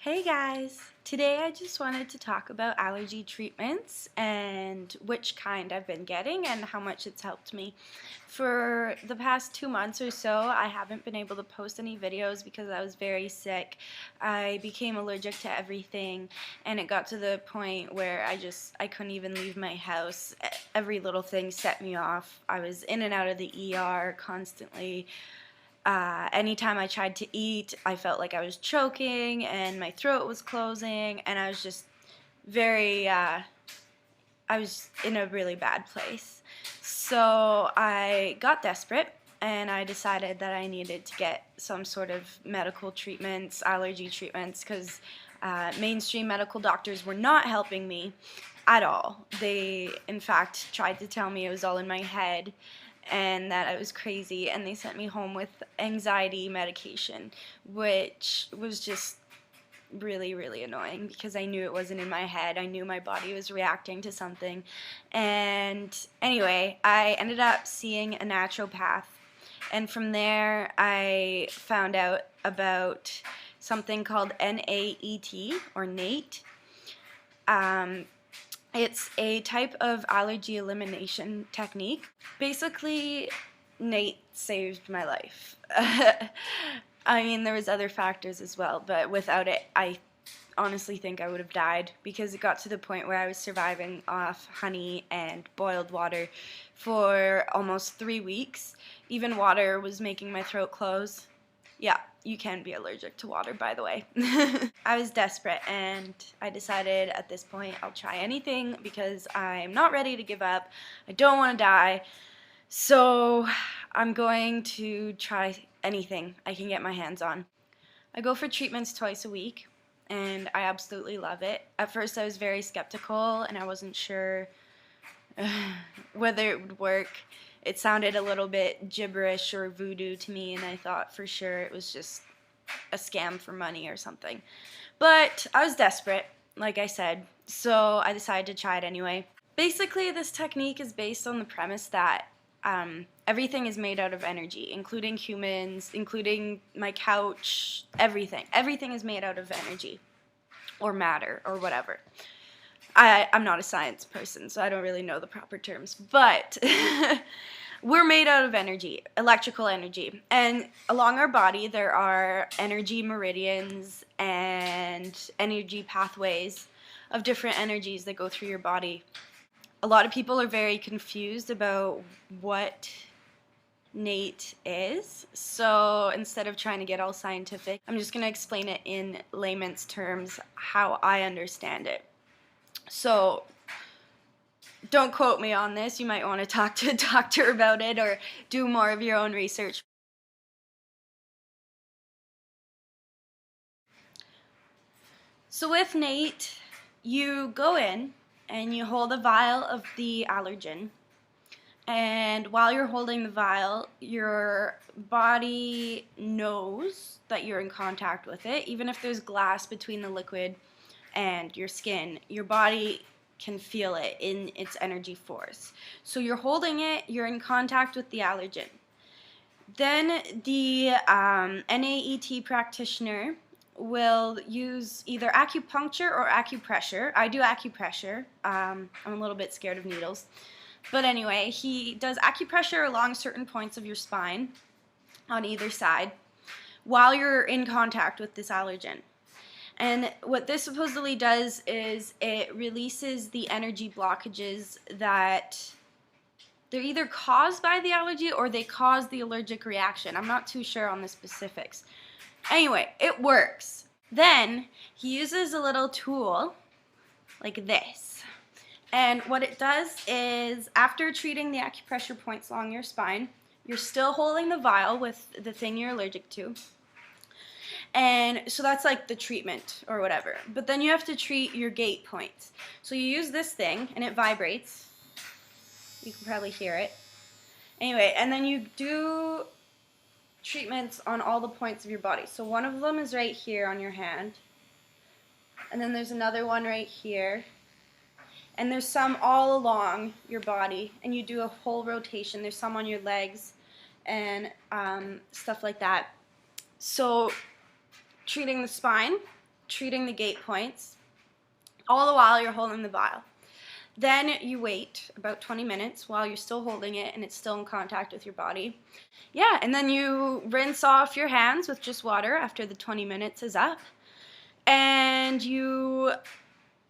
Hey guys! Today I just wanted to talk about allergy treatments and which kind I've been getting and how much it's helped me. For the past 2 months or so, I haven't been able to post any videos because I was very sick. I became allergic to everything, and it got to the point where I couldn't even leave my house. Every little thing set me off. I was in and out of the ER constantly. Anytime I tried to eat, I felt like I was choking and my throat was closing, and I was just I was in a really bad place. So I got desperate and I decided that I needed to get some sort of medical treatments, allergy treatments, because mainstream medical doctors were not helping me at all. They, in fact, tried to tell me it was all in my head and that I was crazy, and they sent me home with anxiety medication, which was just really annoying because I knew it wasn't in my head. I knew my body was reacting to something. And anyway, I ended up seeing a naturopath, and from there I found out about something called NAET or NAET. It's a type of allergy elimination technique. Basically, NAET saved my life. I mean, there was other factors as well, but without it, I honestly think I would have died, because it got to the point where I was surviving off honey and boiled water for almost 3 weeks. Even water was making my throat close. Yeah, you can be allergic to water, by the way. I was desperate, and I decided at this point I'll try anything because I'm not ready to give up. I don't want to die. So I'm going to try anything I can get my hands on. I go for treatments twice a week, and I absolutely love it. At first I was very skeptical and I wasn't sure whether it would work. It sounded a little bit gibberish or voodoo to me, and I thought for sure it was just a scam for money or something. But I was desperate, like I said, so I decided to try it anyway. Basically, this technique is based on the premise that everything is made out of energy, including humans, including my couch, everything. Everything is made out of energy or matter or whatever. I'm not a science person, so I don't really know the proper terms, but we're made out of energy, electrical energy, and along our body there are energy meridians and energy pathways of different energies that go through your body. A lot of people are very confused about what NAET is, so instead of trying to get all scientific, I'm just going to explain it in layman's terms how I understand it. So don't quote me on this. You might want to talk to a doctor about it or do more of your own research. So with NAET, you go in and you hold a vial of the allergen, and while you're holding the vial, your body knows that you're in contact with it. Even if there's glass between the liquid and your skin, your body can feel it in its energy force. So you're holding it, you're in contact with the allergen. Then the NAET practitioner will use either acupuncture or acupressure. I do acupressure. I'm a little bit scared of needles. But anyway, he does acupressure along certain points of your spine on either side while you're in contact with this allergen. And what this supposedly does is it releases the energy blockages that they're either caused by the allergy or they cause the allergic reaction. I'm not too sure on the specifics. Anyway, it works. Then he uses a little tool like this. And what it does is, after treating the acupressure points along your spine, you're still holding the vial with the thing you're allergic to. And so that's like the treatment or whatever. But then you have to treat your gate points. So you use this thing and it vibrates. You can probably hear it. Anyway, and then you do treatments on all the points of your body. So one of them is right here on your hand. And then there's another one right here. And there's some all along your body. And you do a whole rotation. There's some on your legs and stuff like that. So treating the spine, treating the gate points, all the while you're holding the vial. Then you wait about 20 minutes while you're still holding it and it's still in contact with your body. Yeah, and then you rinse off your hands with just water after the 20 minutes is up. And you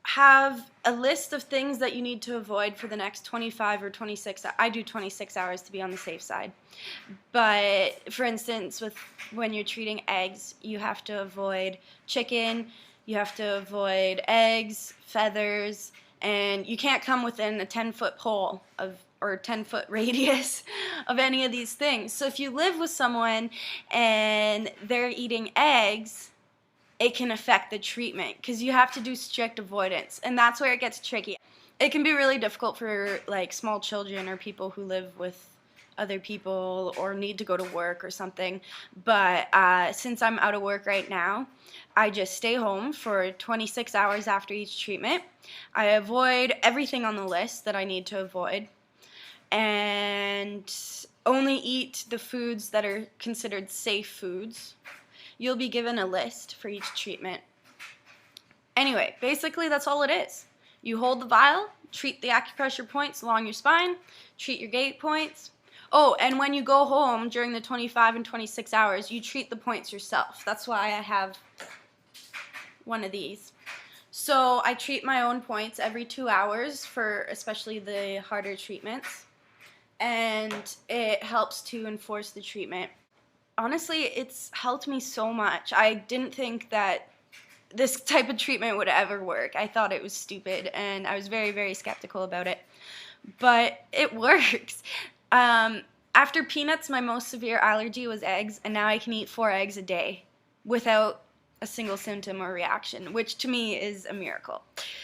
have a list of things that you need to avoid for the next 25 or 26. I do 26 hours to be on the safe side. But for instance, when you're treating eggs, you have to avoid chicken, you have to avoid eggs, feathers, and you can't come within a 10-foot pole or 10-foot radius of any of these things. So if you live with someone and they're eating eggs, it can affect the treatment because you have to do strict avoidance, and that's where it gets tricky. It can be really difficult for like small children or people who live with other people or need to go to work or something, but since I'm out of work right now, I just stay home for 26 hours after each treatment. I avoid everything on the list that I need to avoid and only eat the foods that are considered safe foods. You'll be given a list for each treatment. Anyway, basically that's all it is. You hold the vial, treat the acupressure points along your spine, treat your gate points. Oh, and when you go home during the 25 and 26 hours, you treat the points yourself. That's why I have one of these. So I treat my own points every 2 hours for especially the harder treatments, and it helps to enforce the treatment. Honestly, it's helped me so much. I didn't think that this type of treatment would ever work. I thought it was stupid, and I was very, very skeptical about it. But it works. After peanuts, my most severe allergy was eggs, and now I can eat 4 eggs a day without a single symptom or reaction, which to me is a miracle.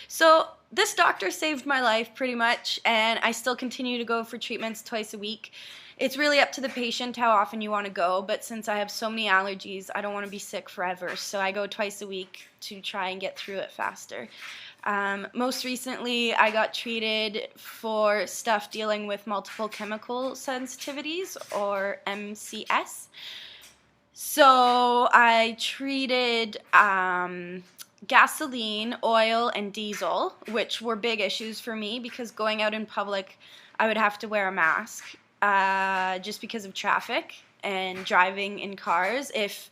So this doctor saved my life pretty much, and I still continue to go for treatments twice a week. It's really up to the patient how often you want to go, but since I have so many allergies, I don't want to be sick forever, so I go twice a week to try and get through it faster. Most recently, I got treated for stuff dealing with multiple chemical sensitivities, or MCS. So I treated gasoline, oil, and diesel, which were big issues for me because going out in public, I would have to wear a mask just because of traffic and driving in cars. If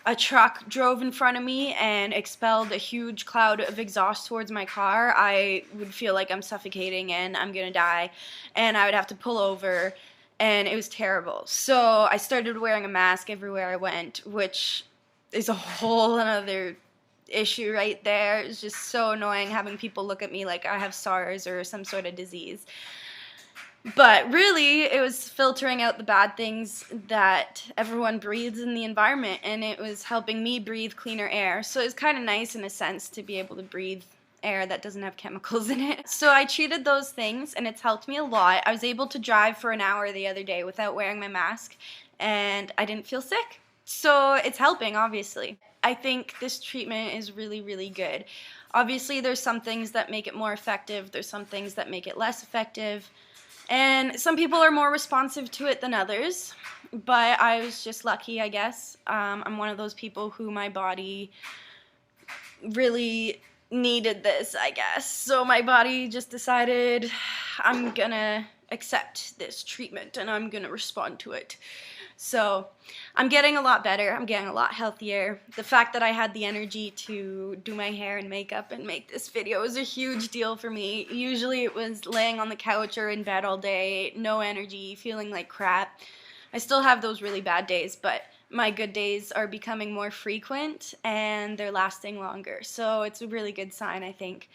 a truck drove in front of me and expelled a huge cloud of exhaust towards my car, I would feel like I'm suffocating and I'm gonna die, and I would have to pull over, and it was terrible. So I started wearing a mask everywhere I went, which is a whole other issue right there. It's just so annoying having people look at me like I have SARS or some sort of disease. But really, it was filtering out the bad things that everyone breathes in the environment, and it was helping me breathe cleaner air. So it was kind of nice in a sense to be able to breathe air that doesn't have chemicals in it. So I treated those things, and it's helped me a lot. I was able to drive for an hour the other day without wearing my mask, and I didn't feel sick. So it's helping, obviously. I think this treatment is really, really good. Obviously, there's some things that make it more effective. There's some things that make it less effective. And some people are more responsive to it than others, but I was just lucky, I guess. I'm one of those people who my body really needed this, I guess. So my body just decided I'm gonna accept this treatment and I'm gonna respond to it. So I'm getting a lot better. I'm getting a lot healthier. The fact that I had the energy to do my hair and makeup and make this video was a huge deal for me. Usually it was laying on the couch or in bed all day, no energy, feeling like crap. I still have those really bad days, but my good days are becoming more frequent and they're lasting longer. So it's a really good sign, I think.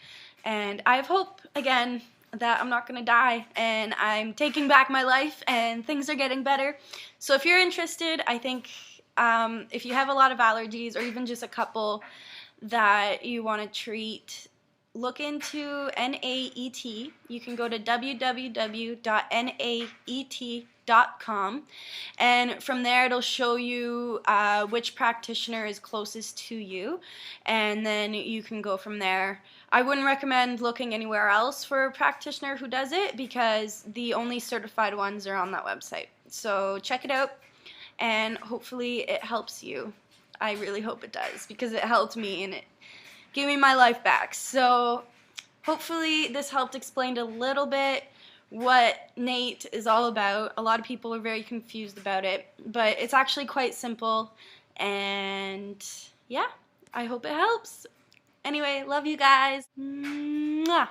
And I have hope, again, that I'm not going to die, and I'm taking back my life, and things are getting better. So if you're interested, I think if you have a lot of allergies or even just a couple that you want to treat, look into NAET. You can go to www.naet.com, and from there it'll show you which practitioner is closest to you, and then you can go from there. I wouldn't recommend looking anywhere else for a practitioner who does it because the only certified ones are on that website. So check it out, and hopefully it helps you. I really hope it does, because it helped me and it gave me my life back. So hopefully this helped explain a little bit what NAET is all about. A lot of people are very confused about it, but it's actually quite simple, and yeah, I hope it helps. Anyway, love you guys. Mwah.